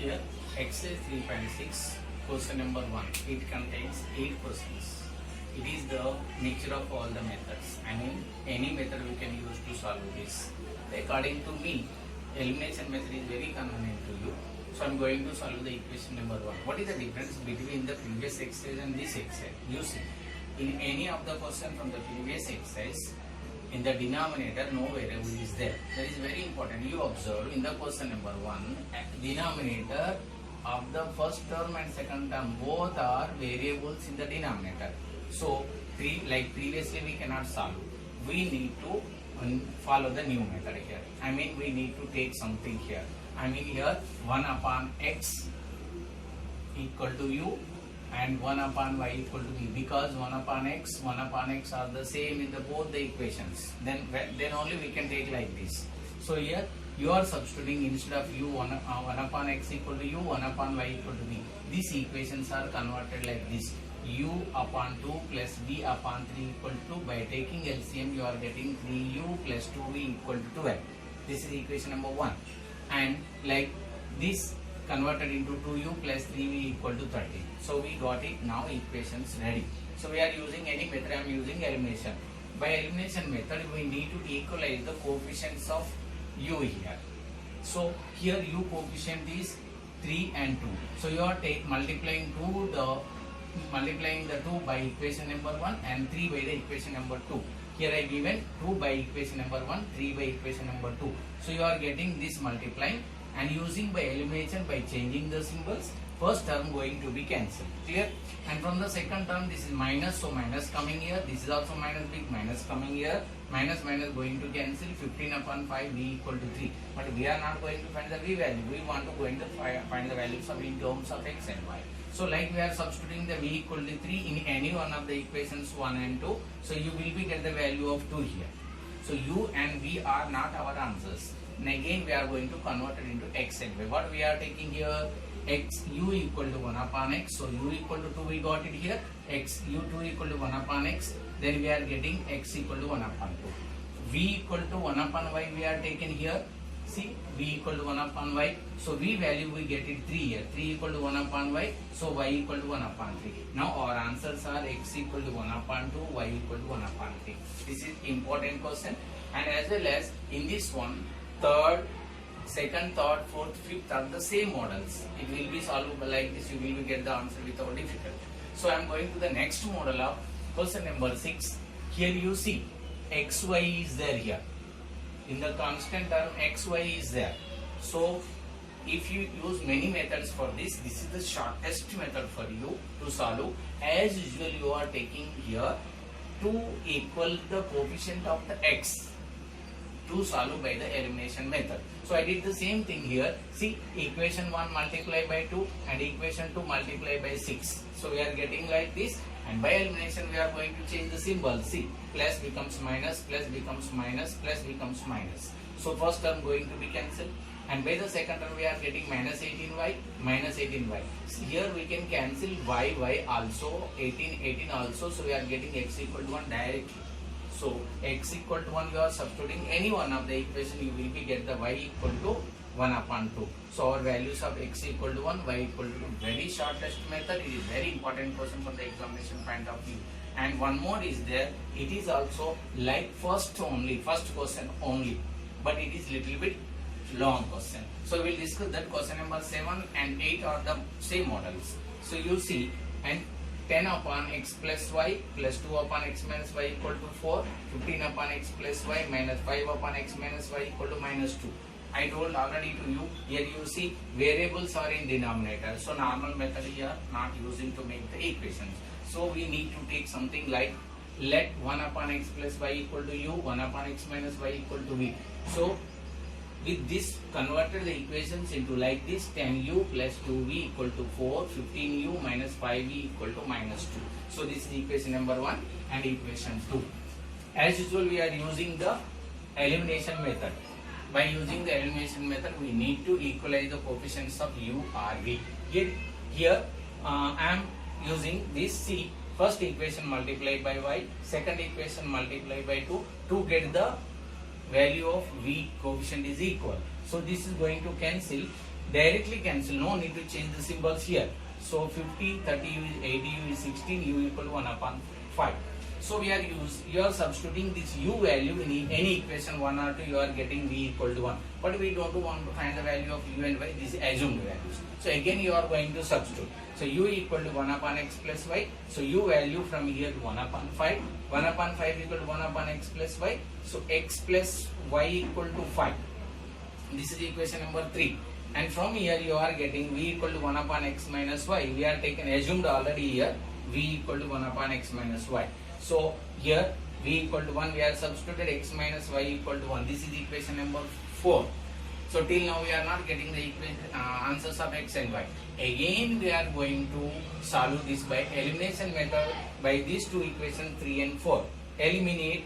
Here, exercise 3.6, question number 1. It contains 8 questions. It is the mixture of all the methods. I mean, any method we can use to solve this. According to me, elimination method is very convenient to you. So, I am going to solve the equation number 1. What is the difference between the previous exercise and this exercise? You see, in any of the question from the previous exercise, in the denominator, no variable is there. That is very important. You observe in the question number 1, denominator of the first term and second term both are variables in the denominator. So, like previously we cannot solve. We need to follow the new method here. I mean, we need to take something here. I mean here 1 upon x equal to u and 1 upon y equal to v, because 1 upon x are the same in the both the equations. Then only we can take like this. So here you are substituting instead of u 1 upon x equal to u, 1 upon y equal to v. These equations are converted like this: u upon 2 plus v upon 3 equal to 2. By taking LCM you are getting 3u plus 2v equal to 12. This is equation number 1. And like this converted into 2u plus 3v equal to 30. So we got it. Now equations ready. So we are using any method. I am using elimination. By elimination method we need to equalize the coefficients of u here. So here u coefficient is 3 and 2. So you are multiplying the 2 by equation number 1 and 3 by the equation number 2. Here I given 2 by equation number 1, 3 by equation number 2. So you are getting this multiplying, and using by elimination, by changing the symbols, first term going to be cancelled. Clear? And from the second term this is minus, so minus coming here. This is also minus, big minus coming here. Minus going to cancel. 15 upon 5 v equal to 3. But we are not going to find the v value. We want to find the values of in terms of x and y. So like we are substituting the v equal to 3 in any one of the equations 1 and 2. So you will be get the value of 2 here. So u and v are not our answers. And again we are going to convert it into x and y. What we are taking here? X u equal to 1 upon x. So u equal to 2 we got it here. X u2 equal to 1 upon x. Then we are getting x equal to 1 upon 2. V equal to 1 upon y we are taken here. See, v equal to 1 upon y. So v value we get it 3 here. 3 equal to 1 upon y. So y equal to 1 upon 3. Now our answers are x equal to 1 upon 2, y equal to 1 upon 3. This is important question. And as well as in this one, second, third, fourth, fifth are the same models. It will be solvable like this. You will get the answer without difficulty. So I am going to the next model of question number 6. Here you see xy is there here. In the constant term xy is there. So if you use many methods for this is the shortest method for you to solve. As usual you are taking here to equal the coefficient of the x to solve by the elimination method. So I did the same thing here. See, equation 1 multiply by 2 and equation 2 multiply by 6. So we are getting like this, and by elimination we are going to change the symbol. See, plus becomes minus, plus becomes minus, plus becomes minus. So first term going to be cancelled, and by the second term we are getting minus 18y, minus 18y. So here we can cancel y also, 18 also. So we are getting x equal to 1 directly. So x equal to 1 you are substituting any one of the equation, you will be get the y equal to 1 upon 2. So our values of x equal to 1, y equal to 2. Very shortest method. It is very important question from the examination point of view. And one more is there. It is also like first question only, but it is little bit long question. So we will discuss that. Question number 7 and 8 are the same models. So you see, and 10 upon x plus y plus 2 upon x minus y equal to 4, 15 upon x plus y minus 5 upon x minus y equal to minus 2. I told already to you, here you see variables are in denominator. So normal method here not using to make the equations. So we need to take something like, let 1 upon x plus y equal to u, 1 upon x minus y equal to v. So with this converted the equations into like this: 10u plus 2v equal to 4, 15u minus 5v equal to minus 2. So this is equation number 1 and equation 2. As usual we are using the elimination method. By using the elimination method we need to equalize the coefficients of u or v. Here I am using this C. First equation multiplied by y, second equation multiplied by 2 to get the value of v coefficient is equal. So this is going to cancel. directly cancel, no need to change the symbols here. So 50, 30u is 80u is 16u equal to 1 upon 5. So you are substituting this u value in any equation 1 or 2, you are getting v equal to 1. But we don't want to find the value of u and y, this is assumed values. So again you are going to substitute. So u equal to 1 upon x plus y. So u value from here 1 upon 5. 1 upon 5 equal to 1 upon x plus y. So x plus y equal to 5. This is equation number 3. And from here you are getting v equal to 1 upon x minus y. We are taken assumed already here v equal to 1 upon x minus y. So here v equal to 1, we are substituted x minus y equal to 1. This is equation number 4. So till now we are not getting the answers of x and y. Again we are going to solve this by elimination method by these two equations 3 and 4. Eliminate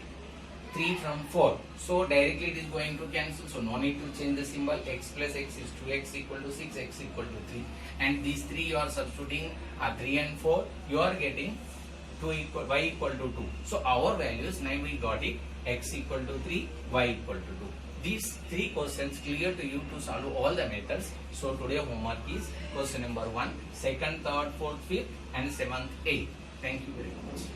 3 from 4. So directly it is going to cancel. So no need to change the symbol. X plus x is 2x equal to 6, x equal to 3. And these 3 you are substituting are 3 and 4. You are getting y equal to 2. So our values, now we got it, x equal to 3, y equal to 2. These 3 questions clear to you to solve all the methods. So today homework is question number 1, 2nd, 3rd, 4th, 5th and 7th, 8th. Thank you very much.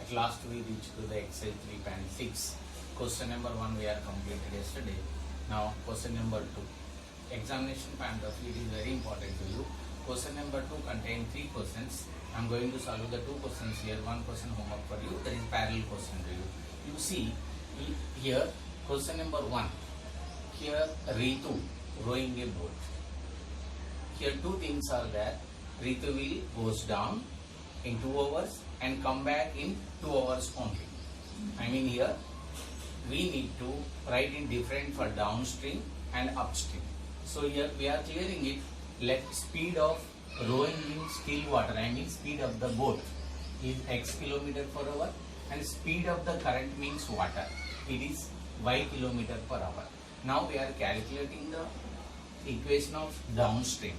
At last we reached to the exercise 3.6. Question number 1 we are completed yesterday. Now question number 2. Examination point of view, it is very important to you. Question number 2 contains 3 questions. I am going to solve the 2 questions here. 1 question homework for you. That is parallel question to you. You see here question number 1. Here Ritu rowing a boat. Here 2 things are there. Ritu will goes down in 2 hours and come back in 2 hours only. I mean here we need to write in different for downstream and upstream. So here we are clearing it. Let speed of rowing in still water, I mean speed of the boat is x kilometer per hour and speed of the current means water, it is y kilometer per hour. Now we are calculating the equation of downstream.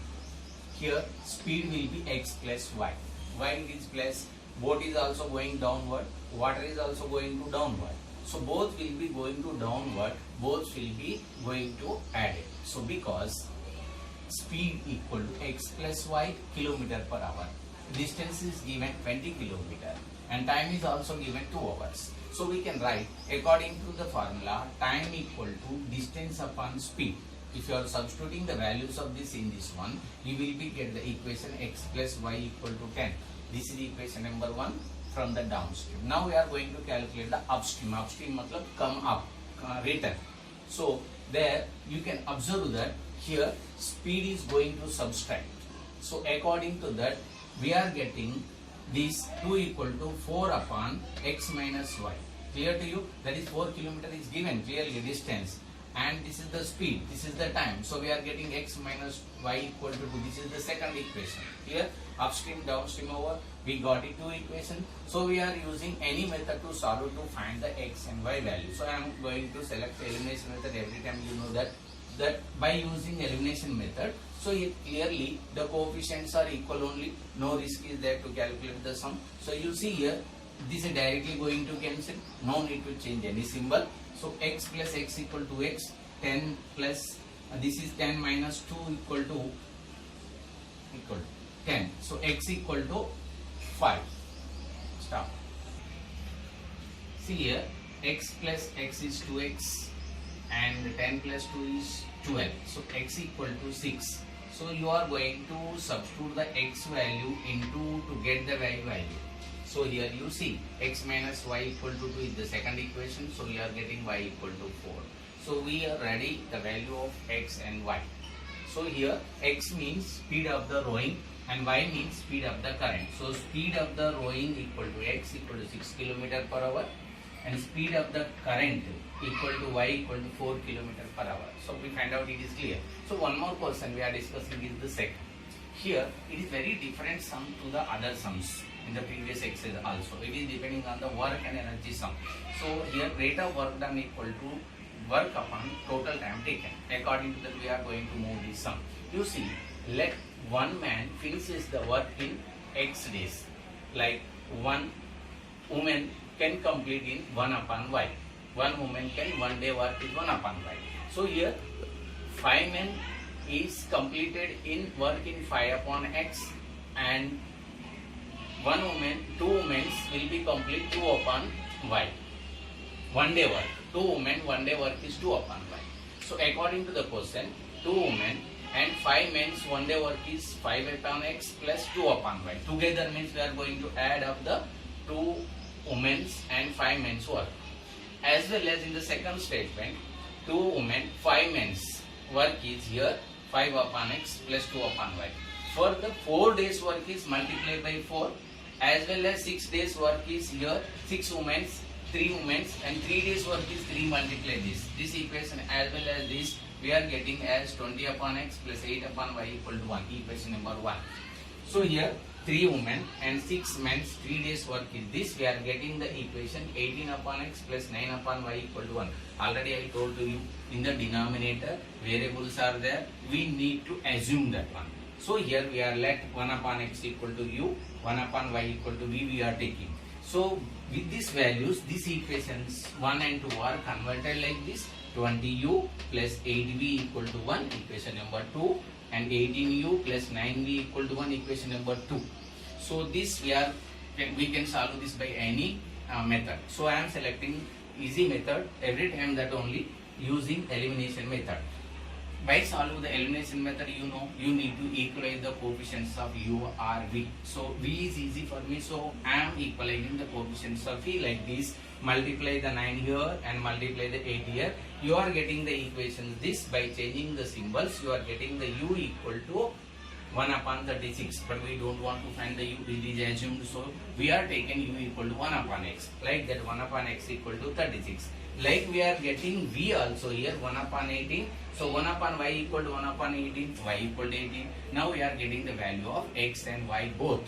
Here speed will be x plus y. Why it is plus? Boat is also going downward, water is also going to downward. So both will be going to downward, both will be going to added. So because speed equal to x plus y kilometer per hour. Distance is given 20 kilometer and time is also given 2 hours. So we can write according to the formula time equal to distance upon speed. If you are substituting the values of this in this one, you will be get the equation x plus y equal to 10. This is equation number 1 from the downstream. Now we are going to calculate the upstream. Upstream matlab come up, return. So there you can observe that here speed is going to subtract. So according to that we are getting this 2 equal to 4 upon x minus y. Clear to you? That is 4 kilometer is given clearly distance and this is the speed, this is the time. So we are getting x minus y equal to 2. This is the second equation. Here upstream downstream over, we got it 2 equation. So we are using any method to solve to find the x and y value. So I am going to select the elimination method. Every time you know that by using elimination method, so it clearly the coefficients are equal only, no risk is there to calculate the sum. So you see here this is directly going to cancel, no need to change any symbol. So x plus x equal to x, 10 plus this is 10 minus 2 equal to 10. So x equal to 5. Stop. See here x plus x is 2x and 10 plus 2 is 12. So x equal to 6. So you are going to substitute the x value into to get the y value. So here you see x minus y equal to 2 is the second equation. So we are getting y equal to 4. So we are ready the value of x and y. So here x means speed of the rowing and y means speed of the current. So speed of the rowing equal to x equal to 6 km per hour and speed of the current equal to y equal to 4 km per hour. So we find out it is clear. So one more question we are discussing is the second. Here it is very different sum to the other sums in the previous exercise also. It is depending on the work and energy sum. So here rate of work done equal to work upon total time taken. According to that we are going to move this sum. You see, let one man finishes the work in X days. Like one woman can complete in 1 upon Y. One woman can 1 day work is 1 upon Y. So here 5 men is completed in work in 5 upon x, and two women will be complete 2 upon y. 1 day work, 2 women 1 day work is 2 upon y. So according to the question, 2 women and 5 men's 1 day work is 5 upon x plus 2 upon y. Together means we are going to add up the 2 women's and 5 men's work. As well as in the second statement, 2 women 5 men's work is here 5 upon x plus 2 upon y. For the 4 days work is multiplied by 4, as well as 6 days work is here 6 women's, 3 women's, and 3 days work is 3 multiply this. This equation as well as this we are getting as 20 upon x plus 8 upon y equal to 1, equation number 1. So here 3 women and 6 men's 3 days work is this. We are getting the equation 18 upon x plus 9 upon y equal to 1. Already I told to you, in the denominator variables are there. We need to assume that one. So here we are let 1 upon x equal to u, 1 upon y equal to v we are taking. So with these values, these equations 1 and 2 are converted like this. 20u plus 8v equal to 1, equation number 2, and 18u plus 9v equal to 1, equation number 2. So this we can solve this by any method. So I am selecting easy method every time, that only using elimination method. By solving the elimination method, you need to equalize the coefficients of u or v. So v is easy for me, so I am equalizing the coefficients of v like this. Multiply the 9 here and multiply the 8 here. You are getting the equations this. By changing the symbols, you are getting the u equal to 1 upon 36, but we don't want to find the u, it is assumed, so we are taking u equal to 1 upon x, like that 1 upon x equal to 36. Like we are getting v also here 1 upon 18, so 1 upon y equal to 1 upon 18, y equal to 18. Now we are getting the value of x and y both,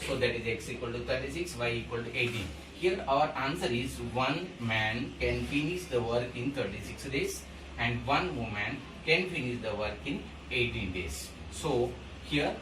so that is x equal to 36, y equal to 18. Here our answer is one man can finish the work in 36 days and one woman can finish the work in 18 days. So here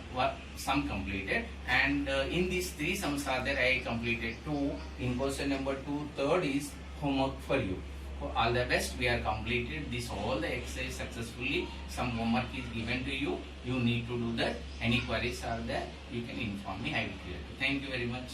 sum completed, and in these 3 sums are there, I completed 2. In question number 2, third is homework for you. For all the best, we are completed this all the exercise successfully. Some homework is given to you. You need to do that. Any queries are there, you can inform me. I will clear. Thank you very much.